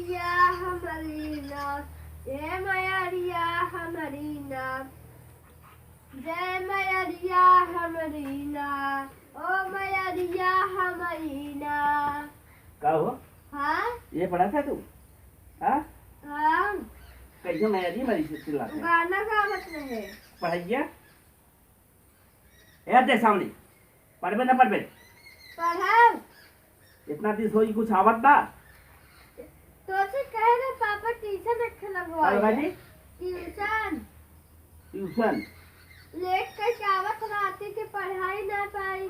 मैया हमारी नाथ, जय मैया हमारी नाथ, जय मैया हमारी नाथ, ओ मैया हमारी नाथ। क्या हुआ? हाँ ये पढ़ा था तू? हाँ हाँ कैसे मैया जी मरी चिल्ला गाना गावत रहे। पढ़ाइया यार दे सामने पढ़बे ना पढ़बे पढ़ाओ इतना दिन सोई कुछ आवत ना तो से कहे ना पापा ट्यूशन रखे लगवाए बाजी ट्यूशन ट्यूशन लेट कर आवत राती के पढ़ाई ना पाई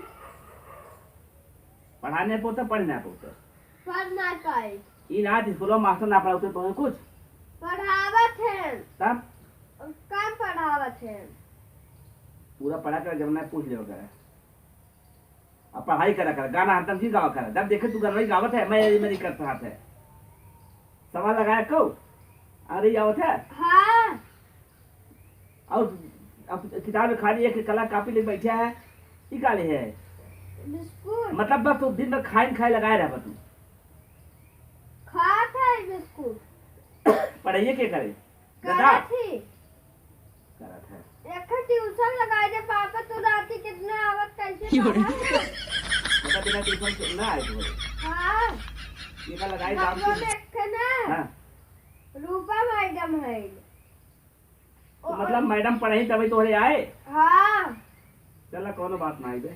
पढ़ाने पोते पढ़ना पोते पढ़ ना पाई इन आज स्कूलों मास्टर ना पढ़ाते तो कुछ पढ़ावत है तब कम पढ़ावत है पूरा पढ़ा कर जब मैं पूछ ले वगैरह अब पढ़ाई करा कर गाना हरदम जी गावा कर जब देखे तू गरवाई गावत है मैं मेरी करता हाथ है सवाल लगाया को अरे आवत है हाँ और अब किताब में खाली एक कला कॉपी ले बैठा है निकाले है बिस्कुट मतलब बस तू दिन भर खाए लगाए रह तू खात है बिस्कुट पढ़ाइए के करे करा थी करत है एक ट्यूशन लगाए दे पापा तू राती कितना आवत कैसे मतलब बिना ट्यूशन से ना आए तू हाँ ये का लगाई दाम बबुआ में एक ना हां रूपा मैडम है तो मतलब मैडम पढ़ाई तभी तोरे आए हाँ चला कोनो बात ना आई बे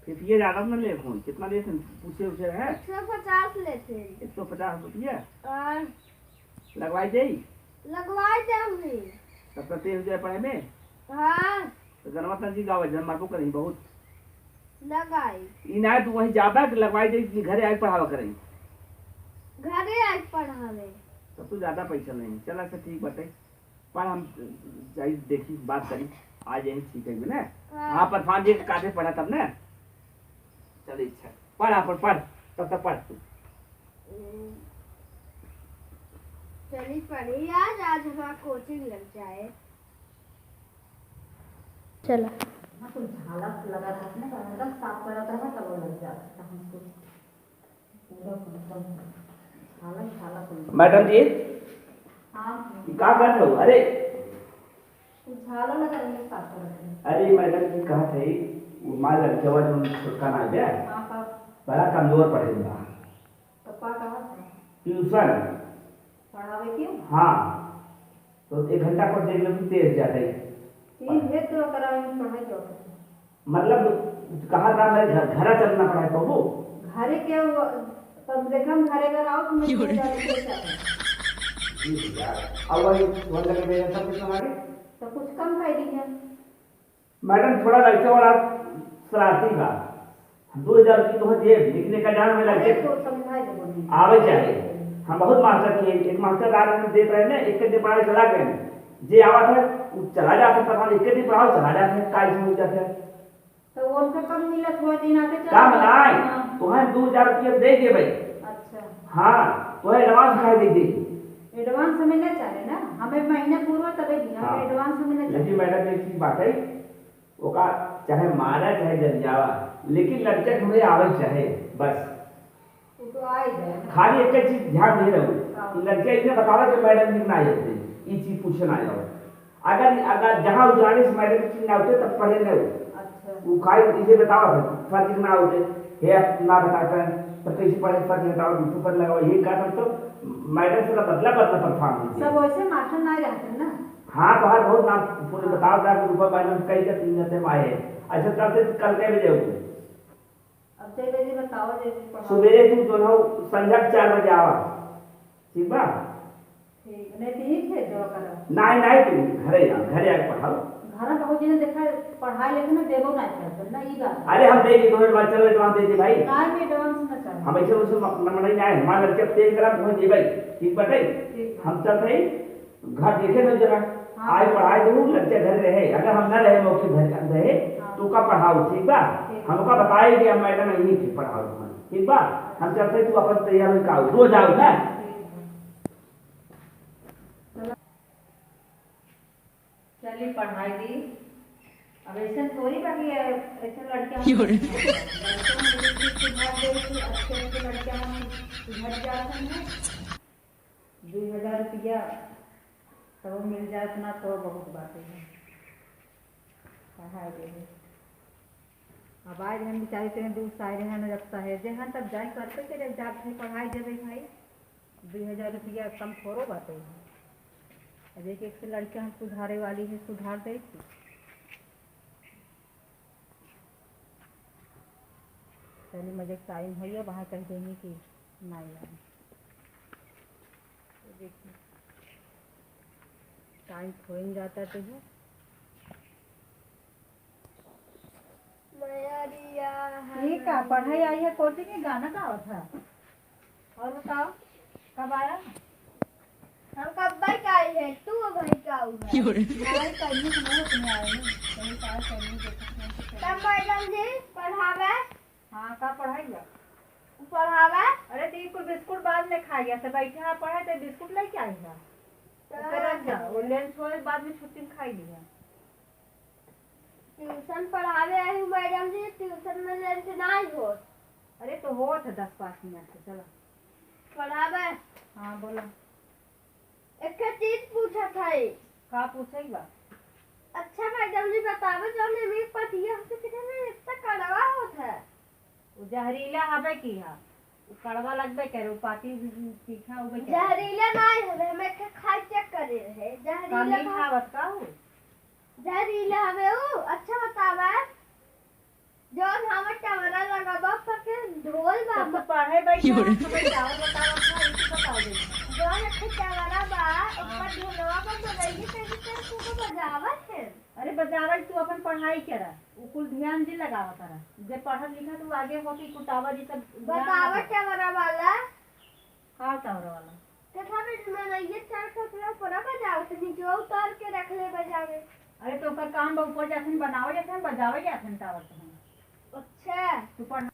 फिर ये ज्यादा न ले फोन कितना ले पूछे उसे है 150 लेते 150 रुपया और लगवाई दे लगवाए देंगे तब तक तेज हो जाए पढ़ाई में हाँ तो गणवत जी गावे जन मारबो करी बहुत लगाई इन आए तू वहीं जाबा कि लगवाई दे कि घरे आके पढ़ावा करी घरे आज पढ़ावे तब तो ज्यादा पैसा नहीं चला से ठीक बाटे पर हम जाई देखी बात करी आज यही ठीक है ना हाँ पर फान जी काटे पढ़ा तब ना चल इच्छा पढ़ा पढ़ तब तक पढ़ तू चली पढ़ी आज आज हमारा कोचिंग लग जाए चला हाँ तो झाला लगा था ना मतलब साफ करा था तब वो लग जाता था हमको पूरा झाला झाला को मैडम जी हाँ क्या कर रहे हो अरे तो झाला लगा रही साफ करा अरे मैडम जी कहा थे वो माल लड़के वाला जो छुटका ना गया हाँ का बड़ा कमजोर पड़ेगा पापा कहा था ट्यूशन पढ़ावे क्यों हाँ तो 1 घंटा पर देख लो कि तेज जाते तीन भेद तो करावे पढ़ाई जो मतलब कहा था मैं घर चलना पड़ा तो वो घरे के तब देखा हम घरे घर आओ तो मैं जाने के चाहे अब वही बोल लगे मेरे सब कुछ हमारे तो कुछ कम कर दीजिए मैडम थोड़ा लड़के वाला शरारती का 2000 की तो है लिखने का जान में लगे तो समझाए दो आवे चाहिए हम बहुत मास्टर किए एक मास्टर आ रहे देख रहे हैं एक के पढ़ाई चला गए जे आवा था चला जाता था हम एक दिन पढ़ाओ चला जाते काय समझ जाते तो उनका कम मिला थोड़ा दिन आके काम नहीं तुम्हें 2000 रुपये दे दिए भाई अच्छा हाँ तो एडवांस खा दे दी एडवांस हमें ना चाहिए ना हमें महीना पूरा तबे दिया हमें एडवांस हमें ना चाहिए लेकिन मैडम एक चीज बात है ओका चाहे मारा चाहे जल जावा लेकिन लड़के हमें आवे चाहे बस वो तो आ ही जाए खाली एक चीज ध्यान दे रहे लड़के इन्हें बतावा कि मैडम लिखना है ये चीज पूछना है अगर अगर जहाँ जाने से मैडम चीज ना होते तब पढ़े नहीं अच्छा वो खाई इसे बताओ फर्ज ना होते हे ना बताता है पर कैसे पढ़े फर्ज बताओ दूसरे पर लगाओ ये कारण तो मैडम से बदला परफॉर्म होती सब वैसे मास्टर ना रहते ना हाँ बाहर बहुत नाम पूरे बताओ था कि ऊपर मैडम कई का 3 घंटे में आए अच्छा तब से कल के बजे होते अब जय बजे बताओ जैसे पढ़ाओ सवेरे तू जो है संध्या 4 बजे आवा ठीक बा ठीक नहीं ठीक है जो करो नहीं तू घरे आके पढ़ाओ घर बहुत दिन देखा पढ़ाई लिखे में देबो ना करते ना ई बात अरे हम देंगे तुम्हें बात चलो एडवांस दे दे भाई काय में एडवांस ना चाहिए हम ऐसे उसे नंबर नहीं आए हमारे लड़के तेज करा तुम्हें दे भाई ठीक बात है हम चलते हैं घर देखे ना जरा आज पढ़ाई दूँ लड़के घर रहे अगर हम न रहे मौके घर रहे तो का पढ़ाओ ठीक बा हमका बताए कि हम मैडम यही ठीक पढ़ाओ ठीक बा हम चलते तू अपन तैयार का रोज आओ ना चलिए पढ़ाई दी अब ऐसे थोड़ी बाकी ऐसे लड़कियां अच्छे लड़कियां घर जाते हैं रुपया तो मिल जाए इतना तो बहुत बात है। पढ़ाई दे अब आए रहन बेचारे तेरे दूर से आए रहन रखता है जहाँ तब जाए करते तेरे जाते पढ़ाई देवे भाई 2000 रुपया कम थोड़ो बात है। अब एक से लड़के हम सुधारे वाली है सुधार दे चलिए मुझे टाइम है वहाँ कह देंगे कि नहीं आए तो देखिए टाइम हो ही जाता तो है। ठीक है पढ़ाई आई है कोचिंग में गाना का था और बताओ कब आया? हम कब भाई का आए हैं तू भाई का हुआ पढ़ाई करने के लिए अपने आए हैं कहीं पास करने के तब मैडम जी पढ़ावे हाँ का पढ़ाई है पढ़ावे अरे तो कुछ बिस्कुट बाद में खा गया तो बैठे आप पढ़े तो बिस्कुट लेके आएगा रख जा वो लंच हुए बाद में छुट्टी में खाई लिया। ट्यूशन पढ़ावे आई हूँ मैडम जी ट्यूशन में लंच नहीं हो अरे तो हो था 10-5 मिनट से चलो पढ़ावे हाँ बोला एक चीज पूछा था का पूछेगा? अच्छा मैडम जी बतावे जो मेरी पतिया से कितने इतना कड़वा होता है वो जहरीला हवे की है वो कड़वा लगबे करे वो पाती तीखा होबे करे जहरीला नहीं है हमें के खाई चेक करे है जहरीला मीठा बता हो जहरीला हवे वो अच्छा बतावे जो हम टमरा लगाबा पके ढोल सब बाबा तो पढ़े बैठे हमें जाओ बताओ था इसको बता दे जो अच्छा टमरा बा ऊपर ढोलवा पर बजाइए कैसे को बजावत है। अरे बजावल तू अपन पढ़ाई करा वो कुल ध्यान जी लगावा करा जे पढ़ल लिखा तू आगे हो कि कुटावा जी सब बतावे टमरा वाला का टावर वाला कथा में मैं ये चार टोकरा पूरा बजावत नीचे उतार के रख ले बजावे। अरे तो ओकर काम बा ऊपर जाथन बनावे जाथन बजावे जाथन टावर तो अच्छा तू पढ़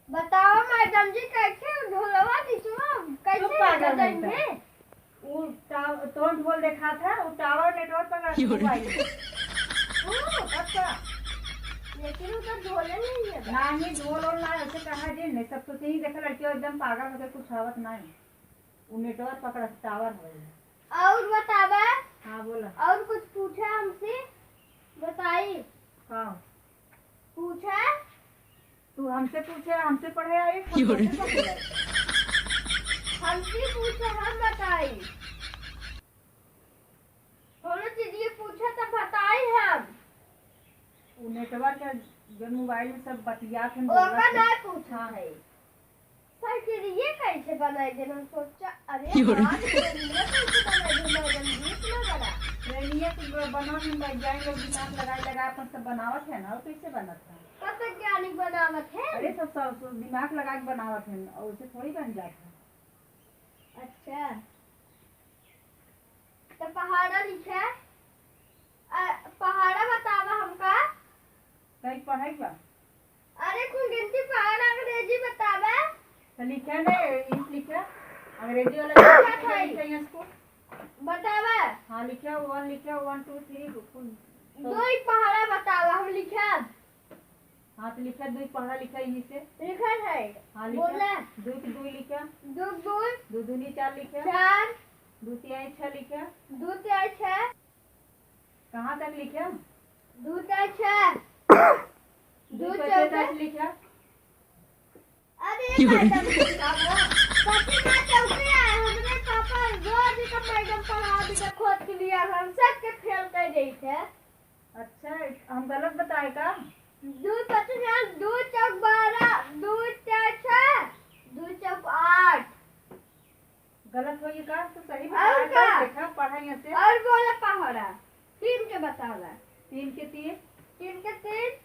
बताओ मैडम जी कैसे ढोलवा दिसवा कैसे पागल है बजाएंगे वो तो ढोल देखा था वो टावर नेटवर्क पर मोबाइल अच्छा लेकिन उधर ढोले नहीं है ना ही ढोल और ना ऐसे कहा जे नहीं सब तो सही देखा लड़की एकदम पागल होकर कुछ आवत नहीं वो नेटवर्क पकड़ा टावर है। और बतावा हाँ बोला और कुछ पूछा हमसे बताई हाँ पूछा तू हमसे पूछे हमसे पढ़े आए हमसे पूछा हम बताई थोड़ा चीज ये पूछा तो बताई हम वो नेटवर्क जो मोबाइल में सब बतिया थे ओका नहीं पूछा है सर के ये कैसे बनाए थे हम सोचा अरे हाँ ये कैसे बनाए थे मैडम जी इतना बड़ा रेनिया तो बना हम वैज्ञानिक लोग दिमाग लगा अपन सब बनावत है ना वो कैसे बनत है कब वैज्ञानिक बनावत है। अरे सब दिमाग लगा के बनावत है और उसे थोड़ी बन जाता है। अच्छा तो पहाड़ा लिखा पहाड़ा बतावा हमका कहीं पढ़ाई बा अरे कुल गिनती पहाड़ अंग्रेजी बतावा तो लिखा ने इंग्लिश लिखा अंग्रेजी वाला लिखा है इसको बतावा हाँ लिखा 1 लिखा 1 2 3 कुल दो ही पहाड़ा बतावा हम लिखा हाँ तो लिखा 2 पढ़ा लिखा यहीं से लिखा है हाँ बोला लिखा 2 लिखा दो दो 2 दूनी 4 लिखा चार 2 तिहाई 6 लिखा दो चार छह कहाँ तक लिखा दो चार छह 2 दो 10 चौके लिखा अरे मैडम पति ना चौके आए हमने पापा रोज का मैडम पढ़ा दी का खोद के लिया हम सब के फेल कर गई थे। अच्छा हम गलत बताए का 2 55 2 चौक 12 2 4 6 2 चौक 8 गलत होई का तो सही और बताया का? देखा पढ़ाई से और बोला पहाड़ा 3 के बतावा 3 के 3 3 के 3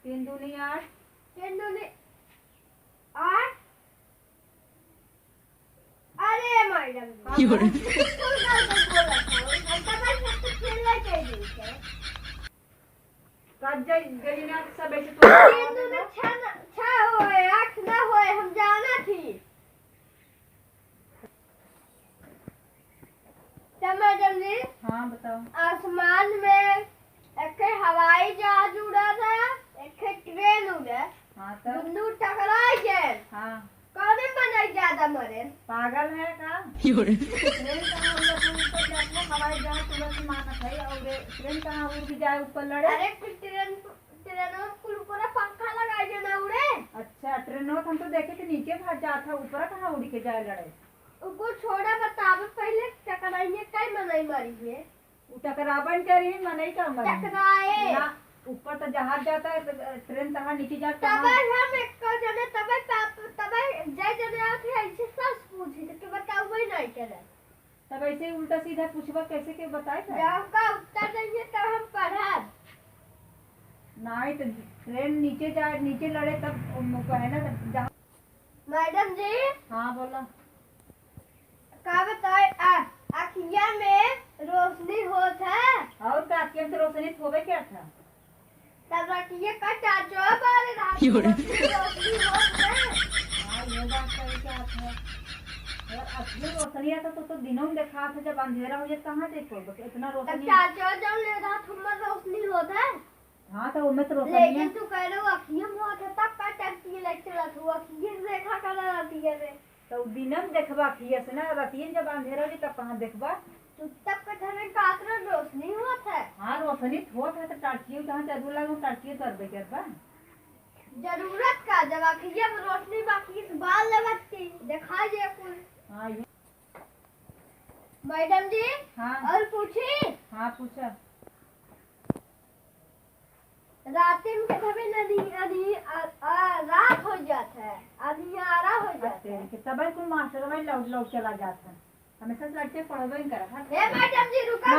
3 दूनी 8 3 दूनी 8 अरे मैडम गलीना सब ऐसे तो 3 दूनी 6 होए 8 ना होए हम जाना थी तो मैडम जी हाँ बताओ आसमान में एक हवाई जहाज उड़ा था एक ट्रेन उड़ा हाँ तब दोनों टकरा गए हाँ कौन बनाई जा ज्यादा मरे। पागल है का? ट्रेन कहाँ उड़ के ऊपर जाता है, हवाई जहाज तुरंत मारत है, और ट्रेन कहाँ उड़ के जाए ऊपर लड़े? अरे ट्रेन में कुल पूरा पंखा लगा के ना उड़े। अच्छा, ट्रेन में हम तो देखे थे नीचे भाग जाता, ऊपर कहाँ उड़ के जाए लड़े? उनको छोड़ा बतावे पहले टकराइए कई मनई मरी है। टकरावन करी मनई का मरी टकराए ना, ऊपर तो जहाज जाता है, ट्रेन तहाँ नीचे जाता तबे है। हम एक जने तबे तबे जय जने आते ऐसे सच पूछे तो बताओ वही नहीं करे। तब ऐसे उल्टा सीधा पूछवा कैसे के बताए था? जब का उत्तर देंगे तब हम पढ़ा। नहीं तो ट्रेन नीचे जाए, नीचे लड़े तब उनको है ना जहाँ। मैडम जी हाँ बोला। का बताए अखिया में रोशनी होत है और का अत्यंत रोशनी होवे क्या था? तब रखिए का चाचो बारे रात में रोशनी होत है। हाँ ये बात सही क्या था। और असली रोशनी आता तो दिनों में देखा था, जब अंधेरा हो जाए कहाँ देखो इतना तब रोशनी। चाचो जब ले रहा तुम्हारा रोशनी होत है, हाँ तो उनमें तो रोशनी लेकिन है। तू कह रहे हो अखिया में होत है तब का टैक्सी लेक्चर तू अखिया देखा कर रहती है रे। तो दिनम देखबा किए से ना, रतियन जब अंधेरा हो तब कहाँ देखबा। तू तब का घर में कातरा रोशनी होत है। हाँ रोशनी होत है तो टाटियो जहाँ जरूर लगे टाटियो करबे करबा। जरूरत का जब अखिया में रोशनी बाकी बाल लगती दिखाई दे कुल। हाँ ये। मैडम जी हाँ और पूछी हाँ पूछा। रात में कभी नदी रात हो जाता है, अंधियारा हो जाता है। कि तब कुल मास्टर भाई लौट लौट चला जाता है, हमेशा लड़के पढ़वे ही करा। ए मैडम जी रुका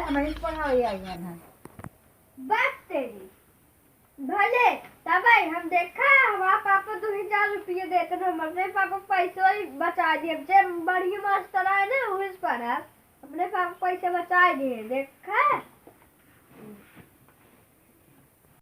हमारे पढ़ावे आई है ना। बात तेरी भले तब हम देखा हमारा पापा 2000 रुपये देते थे, हमारे पापा पैसे ही बचा दिए। जब बढ़िया मास्टर आए ना उस पर अपने पापा पैसे बचा दिए देखा।